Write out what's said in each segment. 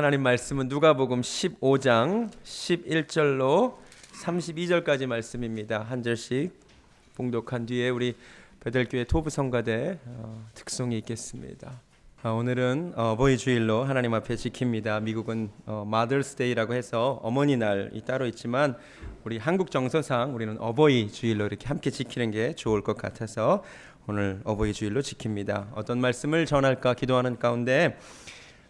하나님 말씀은 누가복음 15장 11절로 32절까지 말씀입니다. 한 절씩 봉독한 뒤에 우리 베델교회 토부 성가대 특송이 있겠습니다. 오늘은 어버이 주일로 하나님 앞에 지킵니다. 미국은 Mother's Day라고 해서 어머니 날이 따로 있지만 우리 한국 정서상 우리는 어버이 주일로 이렇게 함께 지키는 게 좋을 것 같아서 오늘 어버이 주일로 지킵니다. 어떤 말씀을 전할까 기도하는 가운데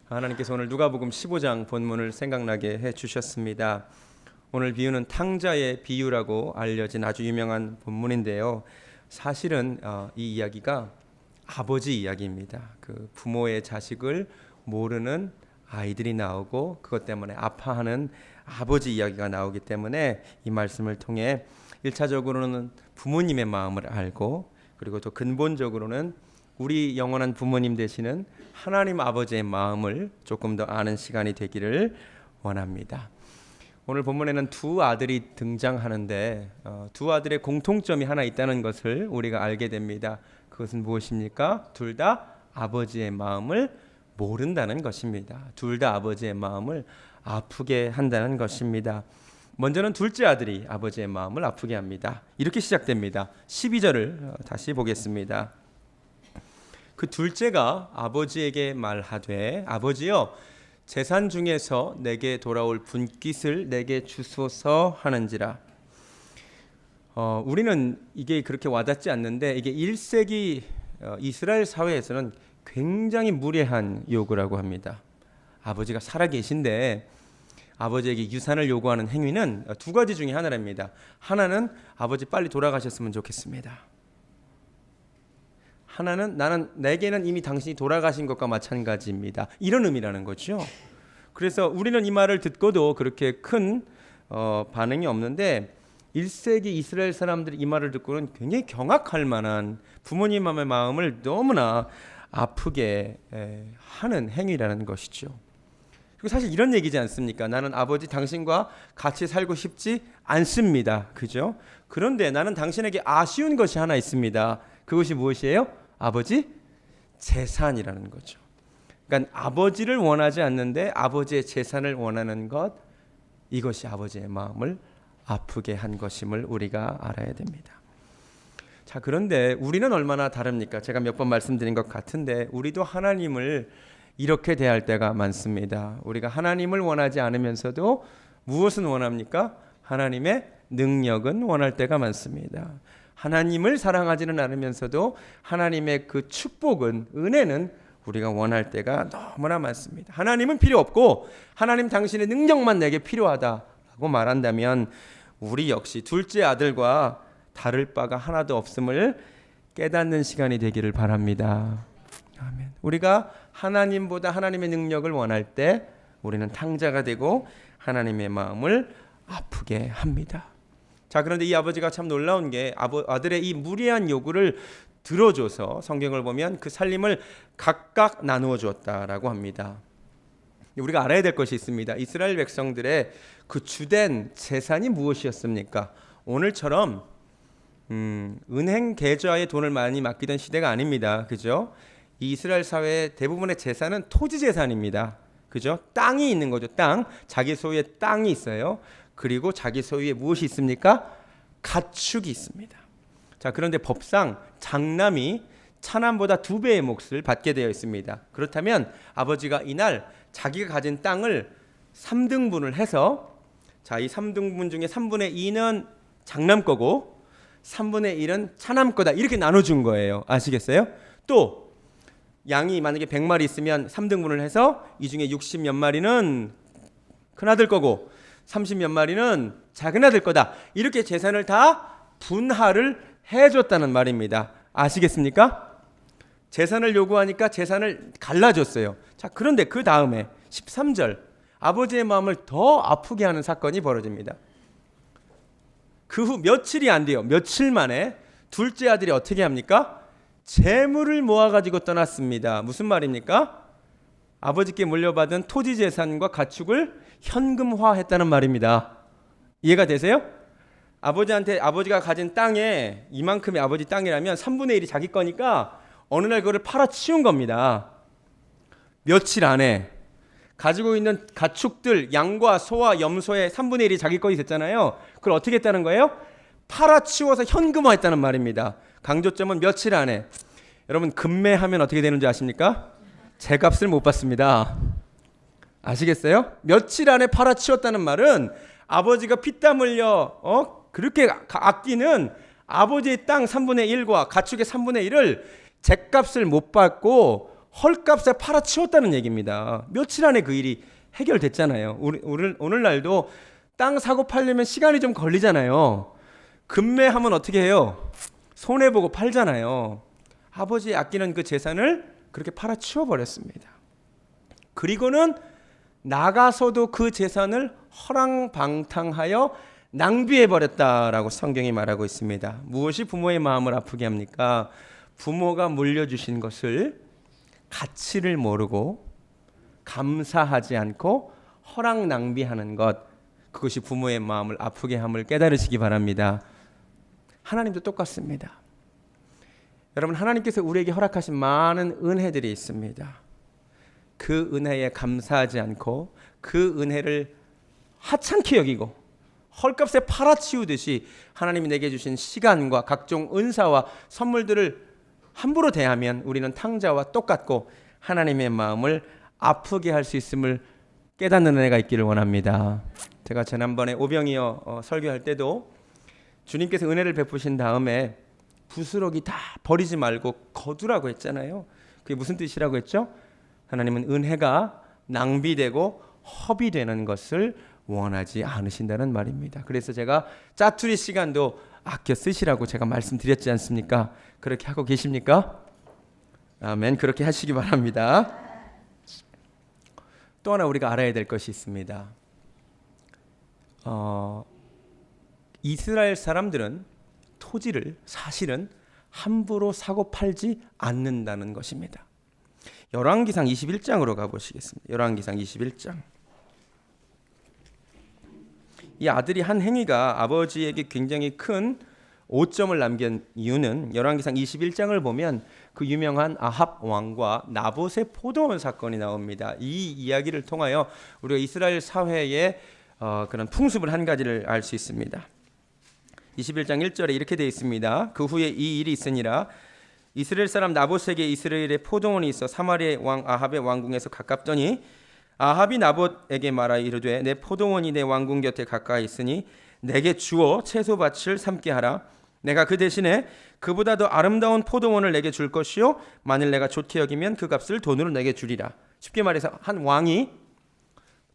하나님께서 오늘 누가복음 15장 본문을 생각나게 해주셨습니다. 오늘 비유는 탕자의 비유라고 알려진 아주 유명한 본문인데요. 사실은 이 이야기가 아버지 이야기입니다. 그 부모의 자식을 모르는 아이들이 나오고 그것 때문에 아파하는 아버지 이야기가 나오기 때문에 이 말씀을 통해 1차적으로는 부모님의 마음을 알고 그리고 또 근본적으로는 우리 영원한 부모님 되시는 하나님 아버지의 마음을 조금 더 아는 시간이 되기를 원합니다. 오늘 본문에는 두 아들이 등장하는데 두 아들의 공통점이 하나 있다는 것을 우리가 알게 됩니다. 그것은 무엇입니까? 둘 다 아버지의 마음을 모른다는 것입니다. 둘 다 아버지의 마음을 아프게 한다는 것입니다. 먼저는 둘째 아들이 아버지의 마음을 아프게 합니다. 이렇게 시작됩니다. 12절을 다시 보겠습니다. 그 둘째가 아버지에게 말하되 아버지여 재산 중에서 내게 돌아올 분깃을 내게 주소서 하는지라. 우리는 이게 그렇게 와닿지 않는데 이게 1세기 이스라엘 사회에서는 굉장히 무례한 요구라고 합니다. 아버지가 살아계신데 아버지에게 유산을 요구하는 행위는 두 가지 중에 하나랍니다. 하나는 아버지 빨리 돌아가셨으면 좋겠습니다. 하나는 내게는 이미 당신이 돌아가신 것과 마찬가지입니다. 이런 의미라는 거죠. 그래서 우리는 이 말을 듣고도 그렇게 큰 반응이 없는데 1세기 이스라엘 사람들이 이 말을 듣고는 굉장히 경악할 만한 부모님의 마음을 너무나 아프게 하는 행위라는 것이죠. 그리고 사실 이런 얘기지 않습니까? 나는 아버지 당신과 같이 살고 싶지 않습니다. 그죠? 그런데 나는 당신에게 아쉬운 것이 하나 있습니다. 그것이 무엇이에요? 아버지 재산이라는 거죠. 그러니까 아버지를 원하지 않는데 아버지의 재산을 원하는 것, 이것이 아버지의 마음을 아프게 한 것임을 우리가 알아야 됩니다. 자, 그런데 우리는 얼마나 다릅니까? 제가 몇 번 말씀드린 것 같은데 우리도 하나님을 이렇게 대할 때가 많습니다. 우리가 하나님을 원하지 않으면서도 무엇은 원합니까? 하나님의 능력은 원할 때가 많습니다. 하나님을 사랑하지는 않으면서도 하나님의 그 축복은, 은혜는 우리가 원할 때가 너무나 많습니다. 하나님은 필요 없고 하나님 당신의 능력만 내게 필요하다라고 말한다면 우리 역시 둘째 아들과 다를 바가 하나도 없음을 깨닫는 시간이 되기를 바랍니다. 아멘. 우리가 하나님보다 하나님의 능력을 원할 때 우리는 탕자가 되고 하나님의 마음을 아프게 합니다. 자, 그런데 이 아버지가 참 놀라운 게 아들의 이 무리한 요구를 들어줘서 성경을 보면 그 살림을 각각 나누어 주었다라고 합니다. 우리가 알아야 될 것이 있습니다. 이스라엘 백성들의 그 주된 재산이 무엇이었습니까? 오늘처럼 은행 계좌에 돈을 많이 맡기던 시대가 아닙니다. 그죠? 이 이스라엘 사회의 대부분의 재산은 토지 재산입니다. 그죠? 땅이 있는 거죠. 땅. 자기 소유의 땅이 있어요. 그리고 자기 소유에 무엇이 있습니까? 가축이 있습니다. 자, 그런데 법상 장남이 차남보다 2배의 몫을 받게 되어 있습니다. 그렇다면 아버지가 이날 자기가 가진 땅을 3등분을 해서 자, 이 3등분 중에 3분의 2는 장남 거고 3분의 1은 차남 거다. 이렇게 나눠준 거예요. 아시겠어요? 또 양이 만약에 100마리 있으면 3등분을 해서 이 중에 60몇 마리는 큰아들 거고 30몇 마리는 작은아들 거다. 이렇게 재산을 다 분할을 해줬다는 말입니다. 아시겠습니까? 재산을 요구하니까 재산을 갈라줬어요. 자, 그런데 그 다음에 13절 아버지의 마음을 더 아프게 하는 사건이 벌어집니다. 그 후 며칠이 안 돼요. 며칠 만에 둘째 아들이 어떻게 합니까? 재물을 모아가지고 떠났습니다. 무슨 말입니까? 아버지께 물려받은 토지 재산과 가축을 현금화했다는 말입니다. 이해가 되세요? 아버지가 가진 땅에 이만큼이 아버지 땅이라면 3분의 1이 자기 거니까 어느 날 그거를 팔아치운 겁니다. 며칠 안에. 가지고 있는 가축들, 양과 소와 염소의 3분의 1이 자기 것이 됐잖아요. 그걸 어떻게 했다는 거예요? 팔아치워서 현금화했다는 말입니다. 강조점은 며칠 안에. 여러분, 금매하면 어떻게 되는지 아십니까? 제값을 못 받습니다. 아시겠어요? 며칠 안에 팔아치웠다는 말은 아버지가 피땀 흘려 그렇게 아끼는 아버지의 땅 3분의 1과 가축의 3분의 1을 제값을 못 받고 헐값에 팔아치웠다는 얘기입니다. 며칠 안에 그 일이 해결됐잖아요. 오늘날도 땅 사고 팔려면 시간이 좀 걸리잖아요. 금매하면 어떻게 해요? 손해보고 팔잖아요. 아버지 아끼는 그 재산을 그렇게 팔아치워버렸습니다. 그리고는 나가서도 그 재산을 허랑방탕하여 낭비해버렸다라고 성경이 말하고 있습니다. 무엇이 부모의 마음을 아프게 합니까? 부모가 물려주신 것을 가치를 모르고 감사하지 않고 허락 낭비하는 것, 그것이 부모의 마음을 아프게 함을 깨달으시기 바랍니다. 하나님도 똑같습니다. 여러분, 하나님께서 우리에게 허락하신 많은 은혜들이 있습니다. 그 은혜에 감사하지 않고 그 은혜를 하찮게 여기고 헐값에 팔아치우듯이 하나님이 내게 주신 시간과 각종 은사와 선물들을 함부로 대하면 우리는 탕자와 똑같고 하나님의 마음을 아프게 할 수 있음을 깨닫는 은혜가 있기를 원합니다. 제가 지난번에 오병이어 설교할 때도 주님께서 은혜를 베푸신 다음에 부스러기 다 버리지 말고 거두라고 했잖아요. 그게 무슨 뜻이라고 했죠? 하나님은 은혜가 낭비되고 허비되는 것을 원하지 않으신다는 말입니다. 그래서 제가 짜투리 시간도 아껴 쓰시라고 제가 말씀드렸지 않습니까? 그렇게 하고 계십니까? 아멘. 그렇게 하시기 바랍니다. 또 하나 우리가 알아야 될 것이 있습니다. 이스라엘 사람들은 토지를 사실은 함부로 사고 팔지 않는다는 것입니다. 열왕기상 21장으로 가보시겠습니다. 열왕기상 21장. 이 아들이 한 행위가 아버지에게 굉장히 큰 오점을 남긴 이유는 열왕기상 21장을 보면 그 유명한 아합 왕과 나봇의 포도원 사건이 나옵니다. 이 이야기를 통하여 우리가 이스라엘 사회의 그런 풍습을 한 가지를 알 수 있습니다. 21장 1절에 이렇게 되어 있습니다. 그 후에 이 일이 있으니라. 이스라엘 사람 나봇에게 이스라엘의 포도원이 있어 사마리아의 왕 아합의 왕궁에서 가깝더니 아합이 나봇에게 말하 이르되 내 포도원이 내 왕궁 곁에 가까이 있으니 내게 주어 채소밭을 삼게 하라. 내가 그 대신에 그보다 더 아름다운 포도원을 내게 줄 것이요 만일 내가 좋게 여기면 그 값을 돈으로 내게 주리라. 쉽게 말해서 한 왕이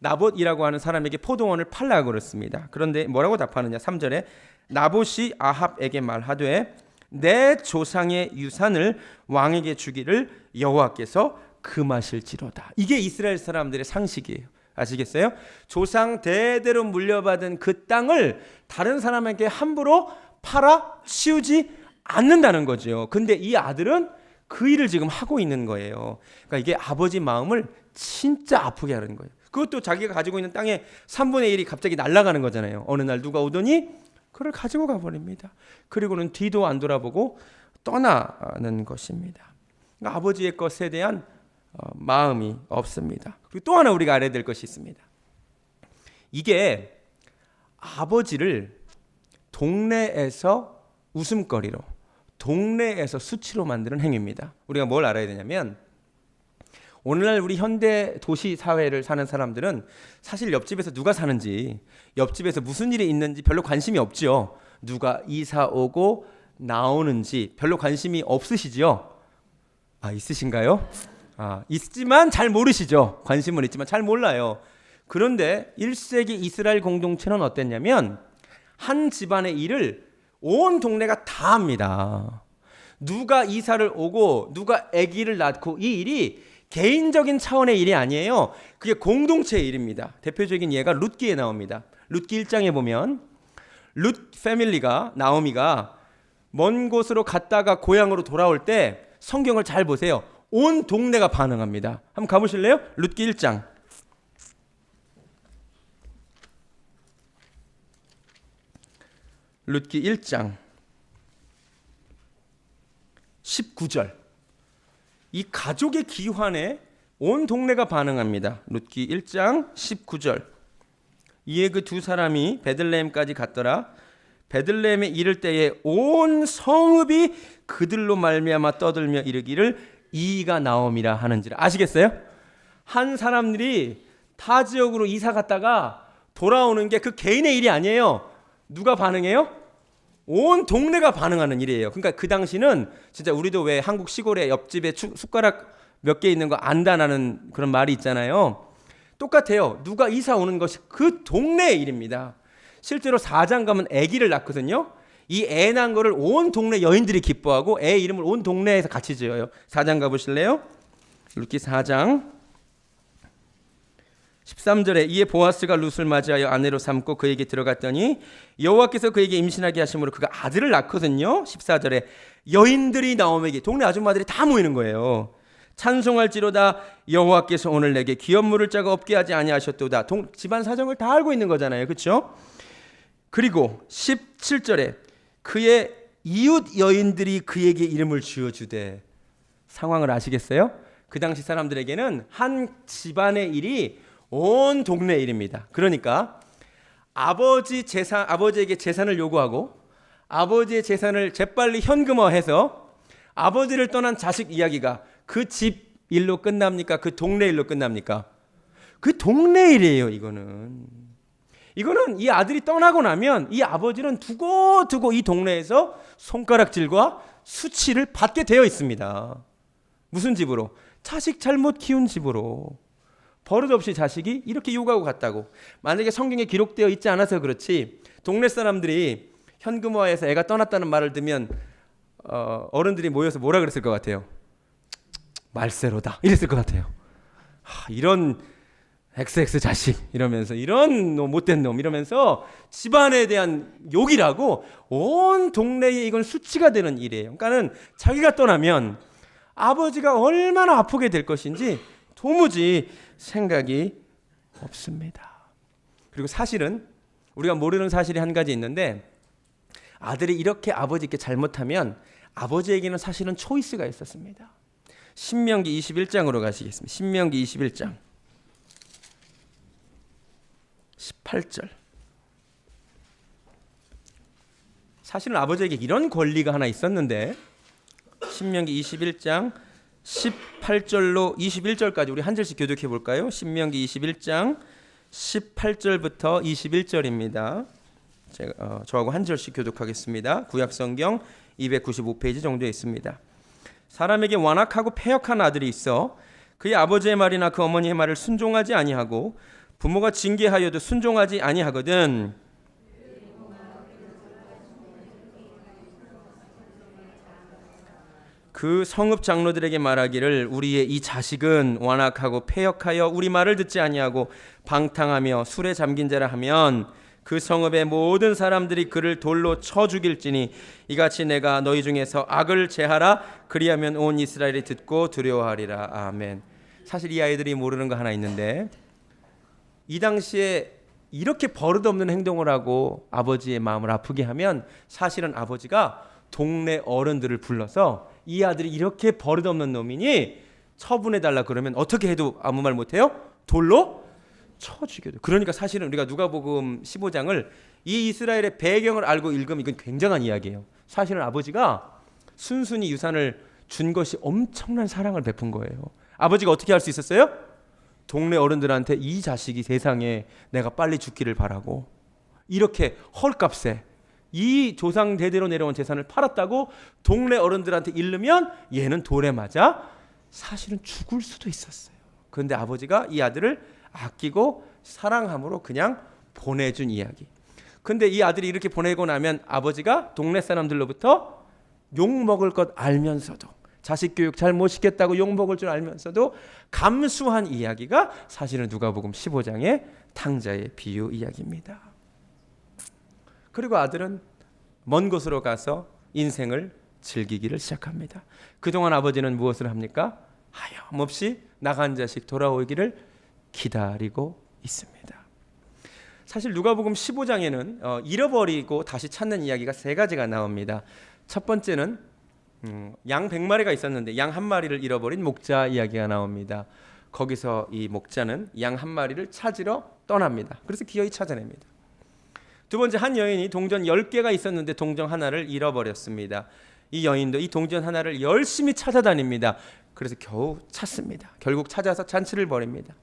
나봇이라고 하는 사람에게 포도원을 팔라고 그랬습니다. 그런데 뭐라고 답하느냐? 3절에 나봇이 아합에게 말하되 내 조상의 유산을 왕에게 주기를 여호와께서 금하실지로다. 이게 이스라엘 사람들의 상식이에요. 아시겠어요? 조상 대대로 물려받은 그 땅을 다른 사람에게 함부로 팔아 치우지 않는다는 거죠. 근데 이 아들은 그 일을 지금 하고 있는 거예요. 그러니까 이게 아버지 마음을 진짜 아프게 하는 거예요. 그것도 자기가 가지고 있는 땅의 3분의 1이 갑자기 날아가는 거잖아요. 어느 날 누가 오더니 그걸 가지고 가버립니다. 그리고는 뒤도 안 돌아보고 떠나는 것입니다. 그러니까 아버지의 것에 대한 마음이 없습니다. 그리고 또 하나 우리가 알아야 될 것이 있습니다. 이게 아버지를 동네에서 웃음거리로, 동네에서 수치로 만드는 행위입니다. 우리가 뭘 알아야 되냐면 오늘날 우리 현대 도시 사회를 사는 사람들은 사실 옆집에서 누가 사는지, 옆집에서 무슨 일이 있는지 별로 관심이 없죠. 누가 이사 오고 나오는지 별로 관심이 없으시죠? 있으신가요? 있지만 잘 모르시죠. 관심은 있지만 잘 몰라요. 그런데 1세기 이스라엘 공동체는 어땠냐면 한 집안의 일을 온 동네가 다 합니다. 누가 이사를 오고 누가 아기를 낳고 이 일이 개인적인 차원의 일이 아니에요. 그게 공동체의 일입니다. 대표적인 예가 룻기에 나옵니다. 룻기 1장에 보면 룻 패밀리가, 나오미가 먼 곳으로 갔다가 고향으로 돌아올 때 성경을 잘 보세요. 온 동네가 반응합니다. 한번 가보실래요? 룻기 1장. 룻기 1장 19절. 이 가족의 기환에 온 동네가 반응합니다. 룻기 1장 19절. 이에 그 두 사람이 베들레헴까지 갔더라. 베들레헴에 이를 때에 온 성읍이 그들로 말미암아 떠들며 이르기를 이가 나옴이라 하는지라. 아시겠어요? 한 사람들이 타 지역으로 이사 갔다가 돌아오는 게 그 개인의 일이 아니에요. 누가 반응해요? 온 동네가 반응하는 일이에요. 그러니까 그 당시는 진짜 우리도 왜 한국 시골에 옆집에 숟가락 몇 개 있는 거 안다라는 그런 말이 있잖아요. 똑같아요. 누가 이사 오는 것이 그 동네의 일입니다. 실제로 4장 가면 아기를 낳거든요. 이 애 낳은 거를 온 동네 여인들이 기뻐하고 애 이름을 온 동네에서 같이 지어요. 4장 가보실래요? 룻기 4장 13절에 이에 보아스가 룻을 맞이하여 아내로 삼고 그에게 들어갔더니 여호와께서 그에게 임신하게 하심으로 그가 아들을 낳거든요. 14절에 여인들이 나오매기, 동네 아줌마들이 다 모이는 거예요. 찬송할지로다 여호와께서 오늘 내게 기업 물을 자가 없게 하지 아니하셨도다. 집안 사정을 다 알고 있는 거잖아요. 그렇죠? 그리고 17절에 그의 이웃 여인들이 그에게 이름을 지어주되. 상황을 아시겠어요? 그 당시 사람들에게는 한 집안의 일이 온 동네 일입니다. 그러니까 아버지에게 재산을 요구하고 아버지의 재산을 재빨리 현금화해서 아버지를 떠난 자식 이야기가 그 집 일로 끝납니까? 그 동네 일로 끝납니까? 그 동네 일이에요. 이거는 이 아들이 떠나고 나면 이 아버지는 두고두고 이 동네에서 손가락질과 수치를 받게 되어 있습니다. 무슨 집으로? 자식 잘못 키운 집으로. 버릇없이 자식이 이렇게 요구하고 갔다고. 만약에 성경에 기록되어 있지 않아서 그렇지 동네 사람들이 현금화해서 애가 떠났다는 말을 듣면 어른들이 모여서 뭐라 그랬을 것 같아요? 말세로다 이랬을 것 같아요. 이런 XX 자식 이러면서, 이런 못된 놈 이러면서 집안에 대한 욕이라고 온 동네에 이건 수치가 되는 일이에요. 그러니까는 자기가 떠나면 아버지가 얼마나 아프게 될 것인지 도무지 생각이 없습니다. 그리고 사실은 우리가 모르는 사실이 한 가지 있는데, 아들이 이렇게 아버지께 잘못하면 아버지에게는 사실은 초이스가 있었습니다. 신명기 21장으로 가시겠습니다. 신명기 21장 18절. 사실은 아버지에게 이런 권리가 하나 있었는데, 신명기 21장 18절로 21절까지 우리 한 절씩 교독해 볼까요? 신명기 21장 18절부터 21절입니다. 제가 저하고 한 절씩 교독하겠습니다. 구약성경 295페이지 정도에 있습니다. 사람에게 완악하고 패역한 아들이 있어 그의 아버지의 말이나 그 어머니의 말을 순종하지 아니하고 부모가 징계하여도 순종하지 아니하거든. 그 성읍 장로들에게 말하기를 우리의 이 자식은 완악하고 패역하여 우리 말을 듣지 아니하고 방탕하며 술에 잠긴 자라 하면 그 성읍의 모든 사람들이 그를 돌로 쳐 죽일지니 이같이 내가 너희 중에서 악을 제하라. 그리하면 온 이스라엘이 듣고 두려워하리라. 아멘. 사실 이 아이들이 모르는 거 하나 있는데, 이 당시에 이렇게 버릇없는 행동을 하고 아버지의 마음을 아프게 하면 사실은 아버지가 동네 어른들을 불러서 이 아들이 이렇게 버릇없는 놈이니 처분해달라 그러면 어떻게 해도 아무 말 못해요? 돌로 쳐 죽여도. 그러니까 사실은 우리가 누가복음 15장을 이 이스라엘의 배경을 알고 읽으면 이건 굉장한 이야기예요. 사실은 아버지가 순순히 유산을 준 것이 엄청난 사랑을 베푼 거예요. 아버지가 어떻게 할 수 있었어요? 동네 어른들한테 이 자식이 세상에 내가 빨리 죽기를 바라고 이렇게 헐값에 이 조상 대대로 내려온 재산을 팔았다고 동네 어른들한테 이르면 얘는 돌에 맞아 사실은 죽을 수도 있었어요. 그런데 아버지가 이 아들을 아끼고 사랑함으로 그냥 보내준 이야기. 근데 이 아들이 이렇게 보내고 나면 아버지가 동네 사람들로부터 욕먹을 것 알면서도, 자식 교육 잘 못 시켰다고 욕먹을 줄 알면서도 감수한 이야기가 사실은 누가복음 15장의 탕자의 비유 이야기입니다. 그리고 아들은 먼 곳으로 가서 인생을 즐기기를 시작합니다. 그동안 아버지는 무엇을 합니까? 하염없이 나간 자식 돌아오기를 기다리고 있습니다. 사실 누가복음 15장에는 잃어버리고 다시 찾는 이야기가 세 가지가 나옵니다. 첫 번째는 양 100마리가 있었는데 양 한 마리를 잃어버린 목자 이야기가 나옵니다. 거기서 이 목자는 양 한 마리를 찾으러 떠납니다. 그래서 기어이 찾아냅니다. 두 번째, 한 여인이 동전 10개가 있었는데 동전 하나를 잃어버렸습니다. 이 여인도 이 동전 하나를 열심히 찾아다닙니다. 그래서 겨우 찾습니다. 결국 찾아서 잔치를 벌입니다.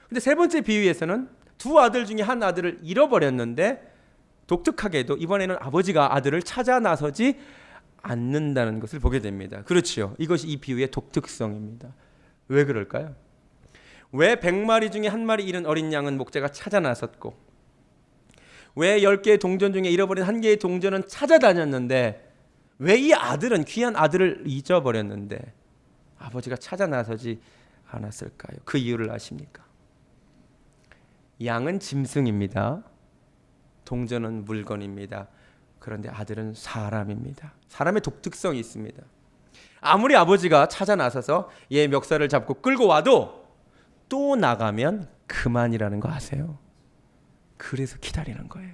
근데 세 번째 비유에서는 두 아들 중에 한 아들을 잃어버렸는데 독특하게도 이번에는 아버지가 아들을 찾아 나서지 않는다는 것을 보게 됩니다. 그렇죠. 이것이 이 비유의 독특성입니다. 왜 그럴까요? 왜 100마리 중에 한 마리 잃은 어린 양은 목자가 찾아 나섰고 왜 10개의 동전 중에 잃어버린 한 개의 동전은 찾아다녔는데 왜 이 아들은 귀한 아들을 잊어버렸는데 아버지가 찾아 나서지 않았을까요? 그 이유를 아십니까? 양은 짐승입니다. 동전은 물건입니다. 그런데 아들은 사람입니다. 사람의 독특성이 있습니다. 아무리 아버지가 찾아 나서서 얘 멱살을 잡고 끌고 와도 또 나가면 그만이라는 거 아세요? 그래서 기다리는 거예요.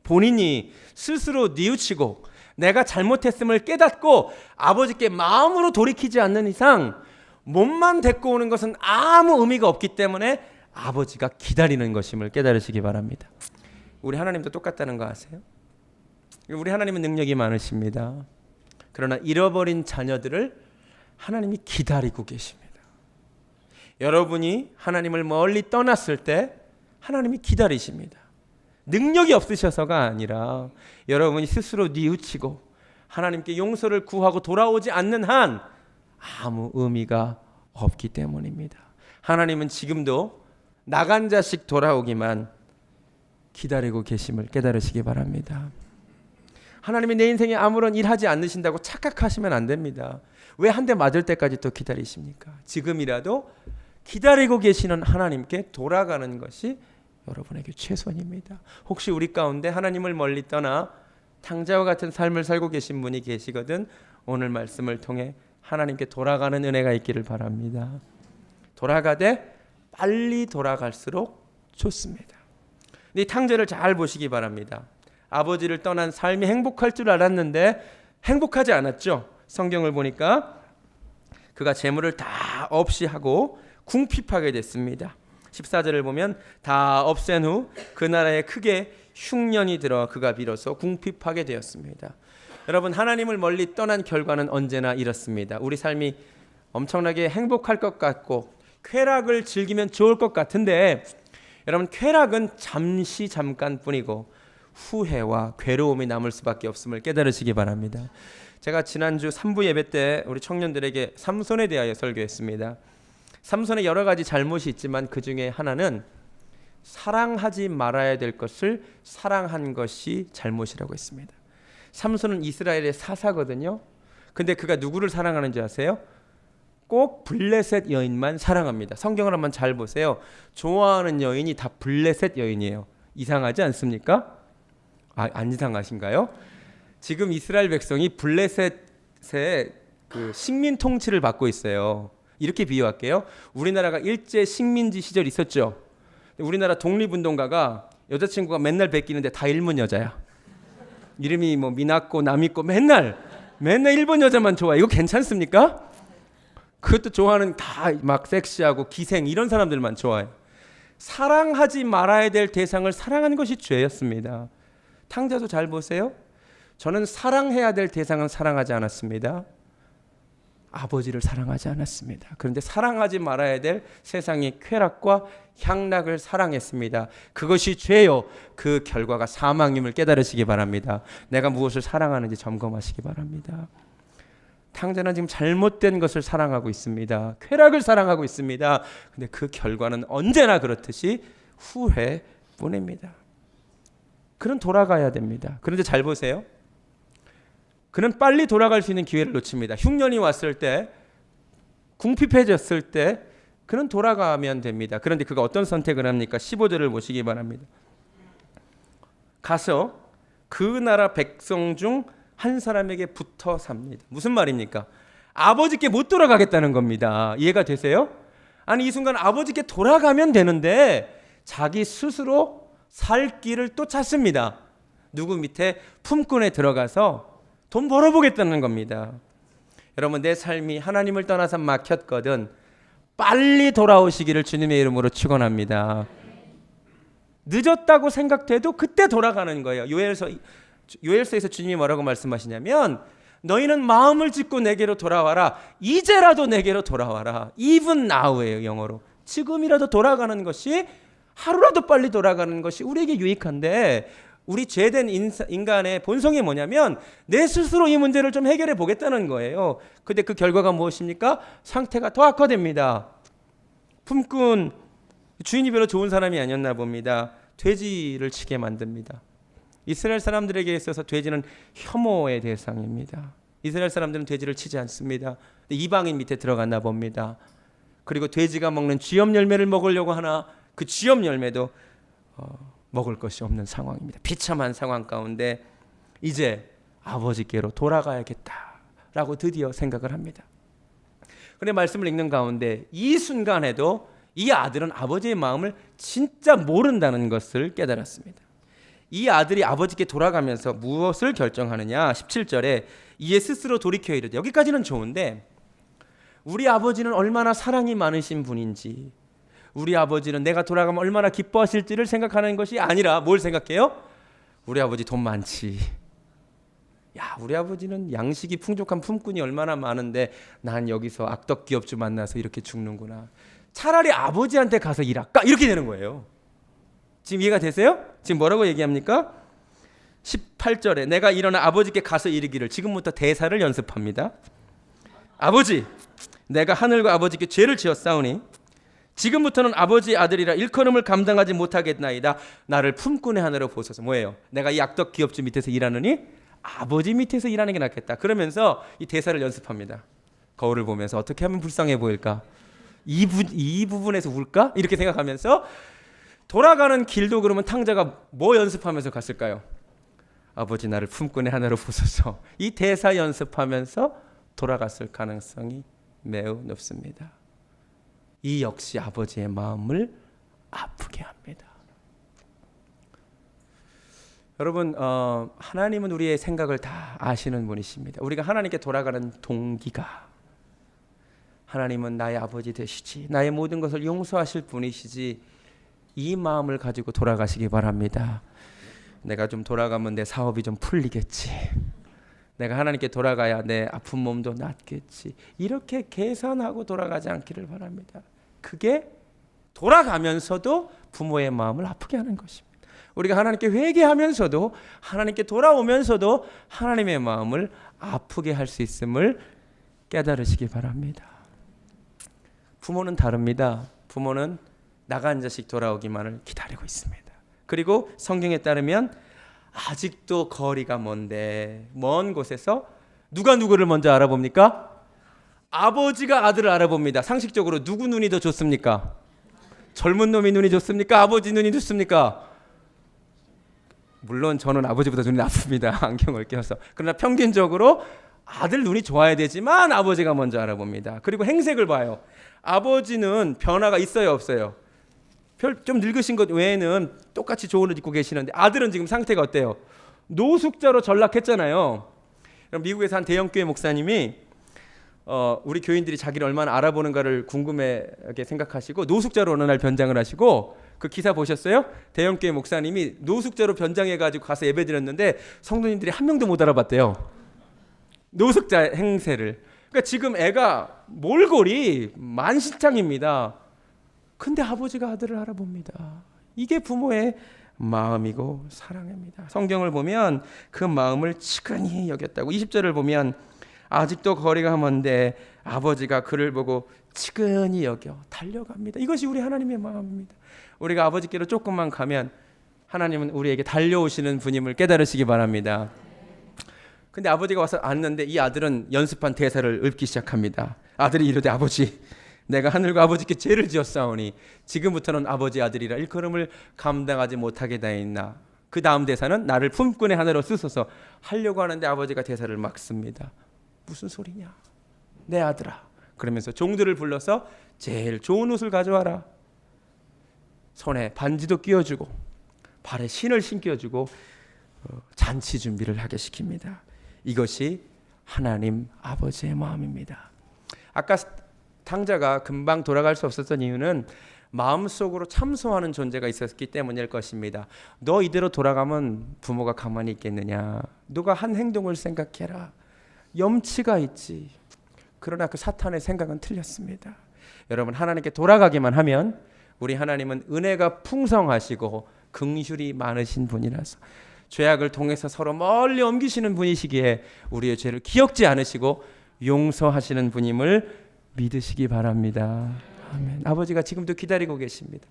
본인이 스스로 뉘우치고 내가 잘못했음을 깨닫고 아버지께 마음으로 돌이키지 않는 이상 몸만 데리고 오는 것은 아무 의미가 없기 때문에 아버지가 기다리는 것임을 깨달으시기 바랍니다. 우리 하나님도 똑같다는 거 아세요? 우리 하나님은 능력이 많으십니다. 그러나 잃어버린 자녀들을 하나님이 기다리고 계십니다. 여러분이 하나님을 멀리 떠났을 때 하나님이 기다리십니다. 능력이 없으셔서가 아니라 여러분이 스스로 뉘우치고 하나님께 용서를 구하고 돌아오지 않는 한 아무 의미가 없기 때문입니다. 하나님은 지금도 나간 자식 돌아오기만 기다리고 계심을 깨달으시기 바랍니다. 하나님이 내 인생에 아무런 일 하지 않으신다고 착각하시면 안 됩니다. 왜 한 대 맞을 때까지 또 기다리십니까? 지금이라도 기다리고 계시는 하나님께 돌아가는 것이 여러분에게 최선입니다. 혹시 우리 가운데 하나님을 멀리 떠나 탕자와 같은 삶을 살고 계신 분이 계시거든 오늘 말씀을 통해 하나님께 돌아가는 은혜가 있기를 바랍니다. 돌아가되 빨리 돌아갈수록 좋습니다. 이 탕자를 잘 보시기 바랍니다. 아버지를 떠난 삶이 행복할 줄 알았는데 행복하지 않았죠. 성경을 보니까 그가 재물을 다 없이 하고 궁핍하게 됐습니다. 14절을 보면 다 없앤 후 그 나라에 크게 흉년이 들어 그가 비로소 궁핍하게 되었습니다. 여러분, 하나님을 멀리 떠난 결과는 언제나 이렇습니다. 우리 삶이 엄청나게 행복할 것 같고 쾌락을 즐기면 좋을 것 같은데 여러분, 쾌락은 잠깐뿐이고 후회와 괴로움이 남을 수밖에 없음을 깨달으시기 바랍니다. 제가 지난주 3부 예배 때 우리 청년들에게 삼손에 대하여 설교했습니다. 삼손의 여러 가지 잘못이 있지만 그 중에 하나는 사랑하지 말아야 될 것을 사랑한 것이 잘못이라고 했습니다. 삼손은 이스라엘의 사사거든요. 근데 그가 누구를 사랑하는지 아세요? 꼭 블레셋 여인만 사랑합니다. 성경을 한번 잘 보세요. 좋아하는 여인이 다 블레셋 여인이에요. 이상하지 않습니까? 안 이상하신가요? 지금 이스라엘 백성이 블레셋의 그 식민 통치를 받고 있어요. 이렇게 비유할게요. 우리나라가 일제 식민지 시절 있었죠. 우리나라 독립운동가가 여자친구가 맨날 베끼는데 다 일본 여자야. 이름이 뭐 미나코, 나미코 맨날 일본 여자만 좋아. 이거 괜찮습니까? 그것도 좋아하는 다 막 섹시하고 기생 이런 사람들만 좋아해요. 사랑하지 말아야 될 대상을 사랑한 것이 죄였습니다. 탕자도 잘 보세요. 저는 사랑해야 될 대상은 사랑하지 않았습니다. 아버지를 사랑하지 않았습니다. 그런데 사랑하지 말아야 될 세상의 쾌락과 향락을 사랑했습니다. 그것이 죄요. 그 결과가 사망임을 깨달으시기 바랍니다. 내가 무엇을 사랑하는지 점검하시기 바랍니다. 탕자는 지금 잘못된 것을 사랑하고 있습니다. 쾌락을 사랑하고 있습니다. 근데 그 결과는 언제나 그렇듯이 후회뿐입니다. 그는 돌아가야 됩니다. 그런데 잘 보세요. 그는 빨리 돌아갈 수 있는 기회를 놓칩니다. 흉년이 왔을 때, 궁핍해졌을 때 그는 돌아가면 됩니다. 그런데 그가 어떤 선택을 합니까? 15절을 보시기 바랍니다. 가서 그 나라 백성 중 한 사람에게 붙어 삽니다. 무슨 말입니까? 아버지께 못 돌아가겠다는 겁니다. 이해가 되세요? 아니, 이 순간 아버지께 돌아가면 되는데 자기 스스로 살 길을 또 찾습니다. 누구 밑에 품꾼에 들어가서 돈 벌어보겠다는 겁니다. 여러분, 내 삶이 하나님을 떠나서 막혔거든 빨리 돌아오시기를 주님의 이름으로 축원합니다. 늦었다고 생각돼도 그때 돌아가는 거예요. 요엘서에서 주님이 뭐라고 말씀하시냐면 너희는 마음을 짓고 내게로 돌아와라. 이제라도 내게로 돌아와라. Even now예요, 영어로. 지금이라도 돌아가는 것이, 하루라도 빨리 돌아가는 것이 우리에게 유익한데, 우리 죄된 인간의 본성이 뭐냐면 내 스스로 이 문제를 좀 해결해 보겠다는 거예요. 근데 그 결과가 무엇입니까? 상태가 더 악화됩니다. 품꾼 주인이 별로 좋은 사람이 아니었나 봅니다. 돼지를 치게 만듭니다. 이스라엘 사람들에게 있어서 돼지는 혐오의 대상입니다. 이스라엘 사람들은 돼지를 치지 않습니다. 이방인 밑에 들어갔나 봅니다. 그리고 돼지가 먹는 쥐염 열매를 먹으려고 하나 그 쥐염 열매도 먹을 것이 없는 상황입니다. 비참한 상황 가운데 이제 아버지께로 돌아가야겠다라고 드디어 생각을 합니다. 그런데 말씀을 읽는 가운데 이 순간에도 이 아들은 아버지의 마음을 진짜 모른다는 것을 깨달았습니다. 이 아들이 아버지께 돌아가면서 무엇을 결정하느냐? 17절에 이에 스스로 돌이켜 이르되, 여기까지는 좋은데 우리 아버지는 얼마나 사랑이 많으신 분인지, 우리 아버지는 내가 돌아가면 얼마나 기뻐하실지를 생각하는 것이 아니라 뭘 생각해요? 우리 아버지 돈 많지. 야, 우리 아버지는 양식이 풍족한 품꾼이 얼마나 많은데 난 여기서 악덕기업주 만나서 이렇게 죽는구나. 차라리 아버지한테 가서 일할까? 이렇게 되는 거예요. 지금 이해가 되세요? 지금 뭐라고 얘기합니까? 18절에 내가 일어나 아버지께 가서 이르기를, 지금부터 대사를 연습합니다. 아버지, 내가 하늘과 아버지께 죄를 지었사오니 지금부터는 아버지의 아들이라 일컬음을 감당하지 못하겠나이다. 나를 품꾼의 하늘로 보소서. 뭐예요? 내가 이 악덕 기업주 밑에서 일하느니 아버지 밑에서 일하는 게 낫겠다. 그러면서 이 대사를 연습합니다. 거울을 보면서 어떻게 하면 불쌍해 보일까? 이 부분에서 울까? 이렇게 생각하면서 돌아가는 길도 그러면 탕자가 뭐 연습하면서 갔을까요? 아버지 나를 품꾼의 하늘로 보소서. 이 대사 연습하면서 돌아갔을 가능성이 매우 높습니다. 이 역시 아버지의 마음을 아프게 합니다. 여러분, 하나님은 우리의 생각을 다 아시는 분이십니다. 우리가 하나님께 돌아가는 동기가, 하나님은 나의 아버지 되시지, 나의 모든 것을 용서하실 분이시지, 이 마음을 가지고 돌아가시기 바랍니다. 내가 좀 돌아가면 내 사업이 좀 풀리겠지, 내가 하나님께 돌아가야 내 아픈 몸도 낫겠지, 이렇게 계산하고 돌아가지 않기를 바랍니다. 그게 돌아가면서도 부모의 마음을 아프게 하는 것입니다. 우리가 하나님께 회개하면서도, 하나님께 돌아오면서도 하나님의 마음을 아프게 할 수 있음을 깨달으시기 바랍니다. 부모는 다릅니다. 부모는 나간 자식 돌아오기만을 기다리고 있습니다. 그리고 성경에 따르면 아직도 거리가 먼데, 먼 곳에서 누가 누구를 먼저 알아봅니까? 아버지가 아들을 알아봅니다. 상식적으로 누구 눈이 더 좋습니까? 젊은 놈이 눈이 좋습니까? 아버지 눈이 좋습니까? 물론 저는 아버지보다 눈이 나쁩니다. 안경을 껴서. 그러나 평균적으로 아들 눈이 좋아야 되지만 아버지가 먼저 알아봅니다. 그리고 행색을 봐요. 아버지는 변화가 있어요, 없어요? 좀 늙으신 것 외에는 똑같이 좋은 옷 입고 계시는데, 아들은 지금 상태가 어때요? 노숙자로 전락했잖아요. 미국에서 한 대형교회 목사님이 우리 교인들이 자기를 얼마나 알아보는가를 궁금하게 생각하시고 노숙자로 어느 날 변장을 하시고, 그 기사 보셨어요? 대형교회 목사님이 노숙자로 변장해가지고 가서 예배드렸는데 성도님들이 한 명도 못 알아봤대요. 노숙자 행세를. 그러니까 지금 애가 몰골이 만신창입니다. 근데 아버지가 아들을 알아봅니다. 이게 부모의 마음이고 사랑입니다. 성경을 보면 그 마음을 측은히 여겼다고. 20절을 보면 아직도 거리가 먼데 아버지가 그를 보고 측은히 여겨 달려갑니다. 이것이 우리 하나님의 마음입니다. 우리가 아버지께로 조금만 가면 하나님은 우리에게 달려오시는 분임을 깨달으시기 바랍니다. 근데 아버지가 와서 앉는데 이 아들은 연습한 대사를 읊기 시작합니다. 아들이 이르되, 아버지, 내가 하늘과 아버지께 죄를 지었사오니 지금부터는 아버지 아들이라 일컬음을 감당하지 못하겠나이다. 그 다음 대사는 나를 품꾼의 하늘로 쓰소서 하려고 하는데 아버지가 대사를 막습니다. 무슨 소리냐, 내 아들아. 그러면서 종들을 불러서 제일 좋은 옷을 가져와라. 손에 반지도 끼워주고 발에 신을 신겨주고 잔치 준비를 하게 시킵니다. 이것이 하나님 아버지의 마음입니다. 아까 탕자가 금방 돌아갈 수 없었던 이유는 마음속으로 참소하는 존재가 있었기 때문일 것입니다. 너 이대로 돌아가면 부모가 가만히 있겠느냐. 너가 한 행동을 생각해라. 염치가 있지. 그러나 그 사탄의 생각은 틀렸습니다. 여러분, 하나님께 돌아가기만 하면 우리 하나님은 은혜가 풍성하시고 긍휼이 많으신 분이라서 죄악을 통해서 서로 멀리 옮기시는 분이시기에 우리의 죄를 기억지 않으시고 용서하시는 분임을 믿으시기 바랍니다. 아멘. 아버지가 지금도 기다리고 계십니다.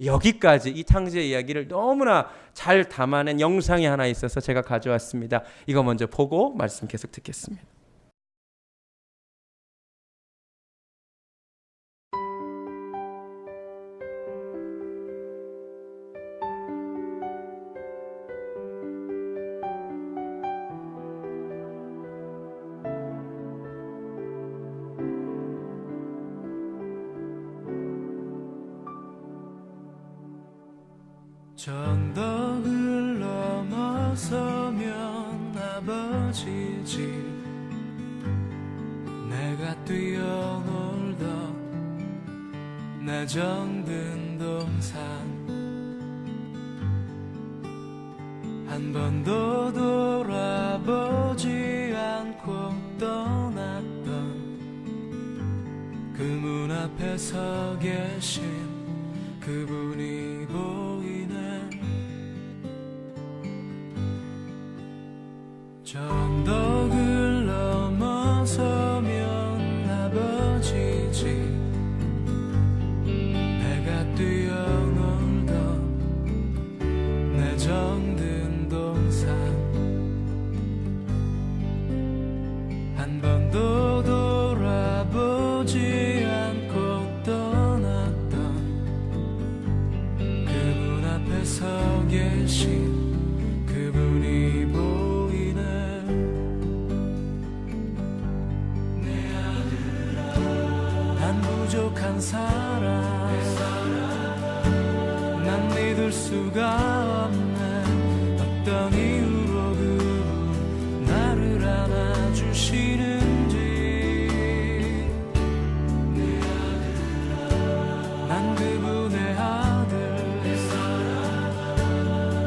여기까지 이 탕자의 이야기를 너무나 잘 담아낸 영상이 하나 있어서 제가 가져왔습니다. 이거 먼저 보고 말씀 계속 듣겠습니다. 전덕을 넘어서면 아버지지 내가 뛰어놀던 내 정든 동산 한 번도 돌아보지 않고 떠났던 그 문 앞에 서 계신 그분이 보이네. 전덕을 넘어서면 아버지지 내가 뛰어놀던 내 정든 동산 한 번도 돌아보지 않고 떠났던 그분 앞에 서 계신 그분이 보이네. 내 아들아 난 부족한 사람 난 믿을 수가 없네. 어떤 이유로 그분 나를 안아주시는지 내 아들아 난 그분의 아들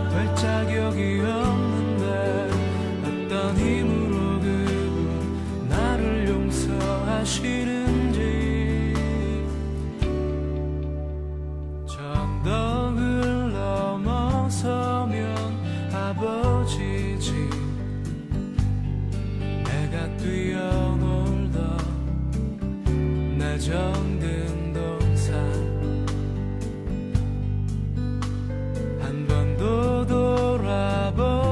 될 자격이 없는데 어떤 힘으로 그분 나를 용서하시는지 전덕을 넘어서면 아버지지 내가 뛰어놀던 내 정든 동산 한 번도 돌아보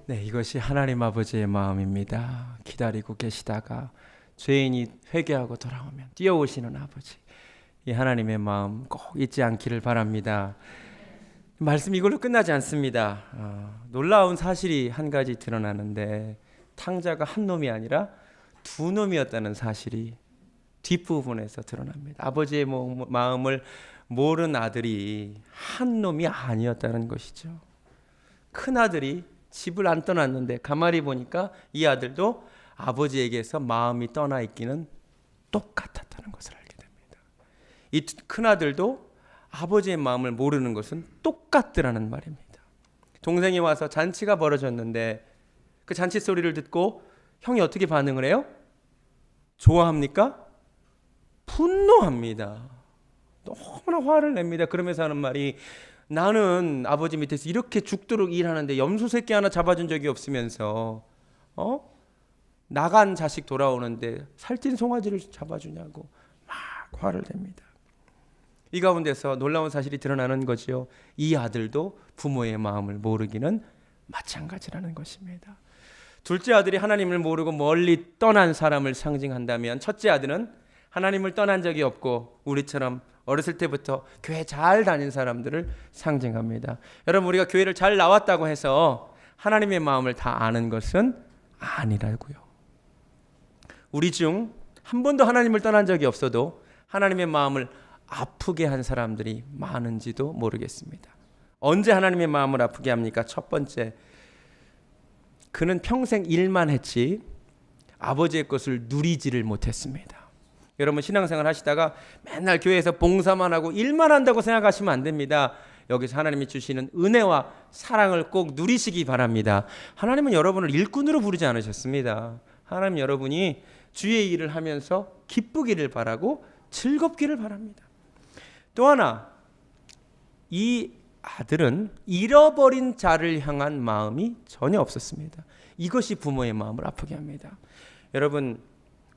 네, 이것이 하나님 아버지의 마음입니다. 기다리고 계시다가 죄인이 회개하고 돌아오면 뛰어오시는 아버지. 이 하나님의 마음 꼭 잊지 않기를 바랍니다. 말씀 이걸로 끝나지 않습니다. 놀라운 사실이 한 가지 드러나는데 탕자가 한 놈이 아니라 두 놈이었다는 사실이 뒷부분에서 드러납니다. 아버지의 마음을 모르는 아들이 한 놈이 아니었다는 것이죠. 큰 아들이 집을 안 떠났는데 가만히 보니까 이 아들도 아버지에게서 마음이 떠나 있기는 똑같았다는 것을 알게 됩니다. 이 큰 아들도 아버지의 마음을 모르는 것은 똑같더라는 말입니다. 동생이 와서 잔치가 벌어졌는데 그 잔치 소리를 듣고 형이 어떻게 반응을 해요? 좋아합니까? 분노합니다. 너무나 화를 냅니다. 그러면서 하는 말이 나는 아버지 밑에서 이렇게 죽도록 일하는데 염소 새끼 하나 잡아준 적이 없으면서 나간 자식 돌아오는데 살찐 송아지를 잡아주냐고 막 화를 냅니다. 이 가운데서 놀라운 사실이 드러나는 거지요. 이 아들도 부모의 마음을 모르기는 마찬가지라는 것입니다. 둘째 아들이 하나님을 모르고 멀리 떠난 사람을 상징한다면 첫째 아들은 하나님을 떠난 적이 없고 우리처럼 어렸을 때부터 교회 잘 다닌 사람들을 상징합니다. 여러분, 우리가 교회를 잘 나왔다고 해서 하나님의 마음을 다 아는 것은 아니라고요. 우리 중 한 번도 하나님을 떠난 적이 없어도 하나님의 마음을 아프게 한 사람들이 많은지도 모르겠습니다. 언제 하나님의 마음을 아프게 합니까? 첫 번째, 그는 평생 일만 했지 아버지의 것을 누리지를 못했습니다. 여러분, 신앙생활 하시다가 맨날 교회에서 봉사만 하고 일만 한다고 생각하시면 안 됩니다. 여기서 하나님이 주시는 은혜와 사랑을 꼭 누리시기 바랍니다. 하나님은 여러분을 일꾼으로 부르지 않으셨습니다. 하나님 여러분이 주의 일을 하면서 기쁘기를 바라고 즐겁기를 바랍니다. 또 하나, 이 아들은 잃어버린 자를 향한 마음이 전혀 없었습니다. 이것이 부모의 마음을 아프게 합니다. 여러분,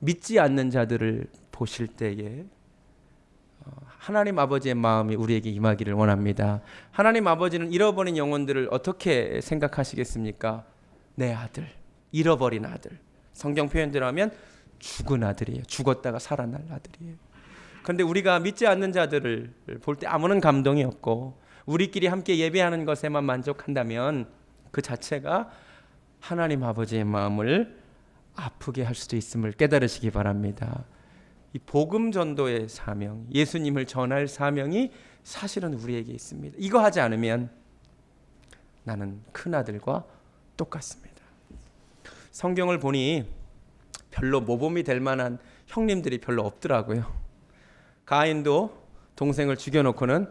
믿지 않는 자들을 보실 때에 하나님 아버지의 마음이 우리에게 임하기를 원합니다. 하나님 아버지는 잃어버린 영혼들을 어떻게 생각하시겠습니까? 내 아들, 잃어버린 아들. 성경 표현대로 하면 죽은 아들이에요. 죽었다가 살아날 아들이에요. 그런데 우리가 믿지 않는 자들을 볼 때 아무런 감동이 없고 우리끼리 함께 예배하는 것에만 만족한다면 그 자체가 하나님 아버지의 마음을 아프게 할 수도 있음을 깨달으시기 바랍니다. 이 복음 전도의 사명, 예수님을 전할 사명이 사실은 우리에게 있습니다. 이거 하지 않으면 나는 큰 아들과 똑같습니다. 성경을 보니 별로 모범이 될 만한 형님들이 별로 없더라고요. 가인도 동생을 죽여놓고는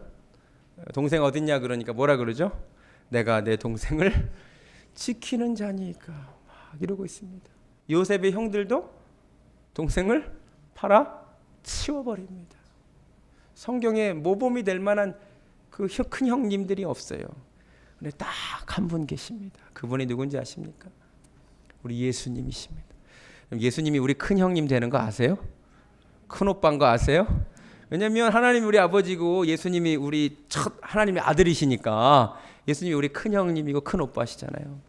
동생 어딨냐 그러니까 뭐라 그러죠? 내가 내 동생을 지키는 자니까 막 이러고 있습니다. 요셉의 형들도 동생을 팔아 치워버립니다. 성경에 모범이 될 만한 그 큰 형님들이 없어요. 근데 딱 한 분 계십니다. 그분이 누군지 아십니까? 우리 예수님이십니다. 예수님이 우리 큰 형님 되는 거 아세요? 큰 오빠인 거 아세요? 왜냐하면 하나님이 우리 아버지고 예수님이 우리 첫 하나님의 아들이시니까 예수님이 우리 큰 형님이고 큰 오빠시잖아요.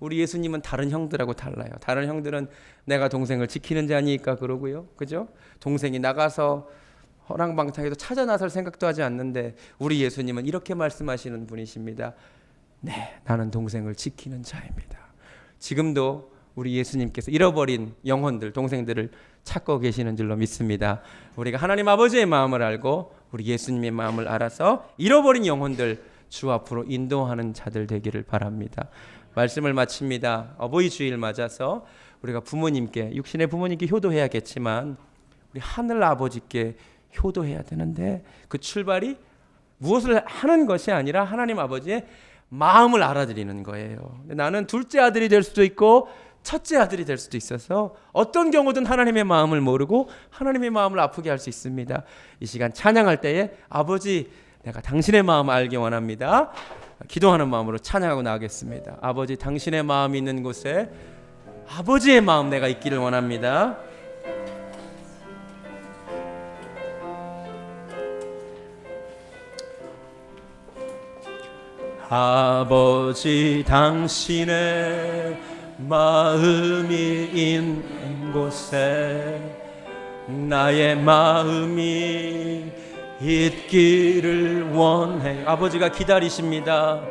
우리 예수님은 다른 형들하고 달라요. 다른 형들은 내가 동생을 지키는 자니까 그러고요. 그죠? 동생이 나가서 허랑방탕해도 찾아 나설 생각도 하지 않는데 우리 예수님은 이렇게 말씀하시는 분이십니다. 네, 나는 동생을 지키는 자입니다. 지금도 우리 예수님께서 잃어버린 영혼들, 동생들을 찾고 계시는 줄로 믿습니다. 우리가 하나님 아버지의 마음을 알고 우리 예수님의 마음을 알아서 잃어버린 영혼들 주 앞으로 인도하는 자들 되기를 바랍니다. 말씀을 마칩니다. 어버이 주일 맞아서 우리가 부모님께, 육신의 부모님께 효도해야겠지만 우리 하늘 아버지께 효도해야 되는데 그 출발이 무엇을 하는 것이 아니라 하나님 아버지의 마음을 알아들이는 거예요. 나는 둘째 아들이 될 수도 있고 첫째 아들이 될 수도 있어서 어떤 경우든 하나님의 마음을 모르고 하나님의 마음을 아프게 할 수 있습니다. 이 시간 찬양할 때에 아버지, 내가 당신의 마음을 알기 원합니다. 기도하는 마음으로 찬양하고 나가겠습니다. 아버지, 당신의 마음이 있는 곳에 아버지의 마음 내가 있기를 원합니다. 아버지 당신의 마음이 있는 곳에 나의 마음이 있기를 원해. 아버지가 기다리십니다.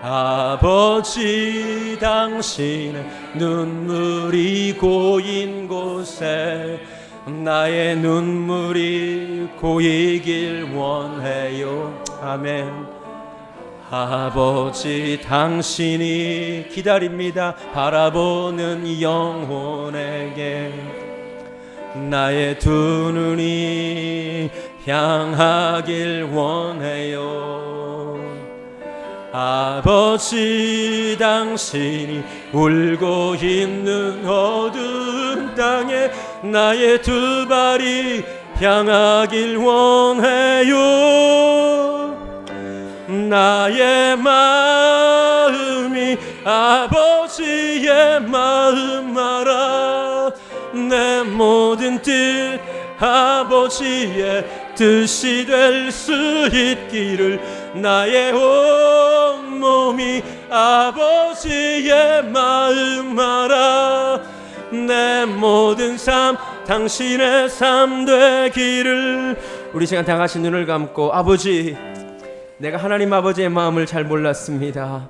아버지 당신의 눈물이 고인 곳에 나의 눈물이 고이길 원해요. 아멘. 아버지 당신이 기다립니다. 바라보는 영혼에게 나의 두 눈이 향하길 원해요. 아버지 당신이 울고 있는 어두운 땅에 나의 두 발이 향하길 원해요. 나의 마음이 아버지의 마음 알아. 내 모든 뜻 아버지의 뜻이 될 수 있기를 나의 온 몸이 아버지의 마음 알아. 내 모든 삶 당신의 삶 되기를. 우리 시간 다 같이 눈을 감고 아버지, 내가 하나님 아버지의 마음을 잘 몰랐습니다.